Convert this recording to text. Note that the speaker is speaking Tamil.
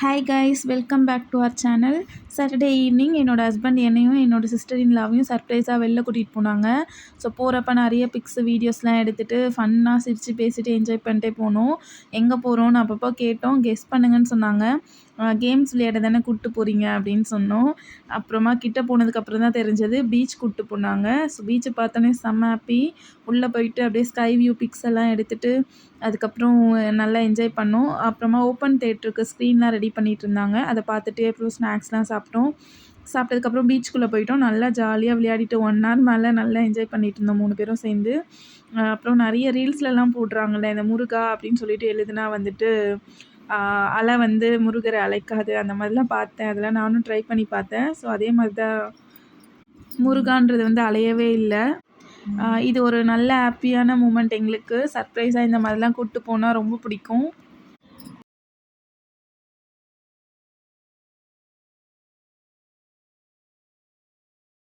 Hi guys, welcome back to our channel. Saturday evening என்னோட ஹஸ்பண்ட் என்னையும் என்னோட சிஸ்டர் இன் லாவையும் சர்ப்ரைஸாக வெளில கூட்டிகிட்டு போனாங்க. ஸோ போகிறப்ப நிறைய பிக்ஸ் வீடியோஸ்லாம் எடுத்துகிட்டு ஃபன்னாக சிரித்து பேசிட்டு என்ஜாய் பண்ணிட்டே போனோம். எங்கே போகிறோன்னு அப்பப்போ கேட்டோம். கெஸ் பண்ணுங்கன்னு சொன்னாங்க. கேம்ஸ் விளையாட தானே கூப்பிட்டு போகிறீங்க அப்படின்னு சொன்னோம். அப்புறமா கிட்ட போனதுக்கப்புறம் தான் தெரிஞ்சது பீச் கூப்பிட்டு போனாங்க. ஸோ பீச்சை பார்த்தோன்னே செம்ம ஹாப்பி. உள்ளே போயிட்டு அப்படியே ஸ்கை வியூ பிக்ஸ் எல்லாம் எடுத்துகிட்டு அதுக்கப்புறம் நல்லா என்ஜாய் பண்ணோம். அப்புறமா ஓப்பன் தியேட்டருக்கு ஸ்க்ரீன்லாம் ரெடி பண்ணிகிட்டு இருந்தாங்க. அதை பார்த்துட்டு அப்புறம் ஸ்நாக்ஸ்லாம் சாப்பிட்டோம். சாப்பிட்டதுக்கப்புறம் பீச்சுக்குள்ளே போயிட்டோம். நல்லா ஜாலியாக விளையாடிட்டு 1 ஹவர் மேலே நல்லா என்ஜாய் பண்ணிகிட்டு இருந்தோம் 3 பேரும் சேர்ந்து. அப்புறம் நிறைய ரீல்ஸ்லலாம் போடுறாங்கல்ல, இந்த முருகா அப்படின்னு சொல்லிட்டு எழுதுனா வந்துட்டு அலை வந்து முருகரை அழைக்காது, அந்த மாதிரிலாம் பார்த்தேன். அதெல்லாம் நானும் ட்ரை பண்ணி பார்த்தேன். ஸோ அதே மாதிரி தான் முருகான்றது வந்து அலையவே இல்லை. இது ஒரு நல்ல ஹாப்பியான மூமெண்ட் எங்களுக்கு. சர்ப்ரைஸாக இந்த மாதிரிலாம் கூப்பிட்டு போனால் ரொம்ப பிடிக்கும்.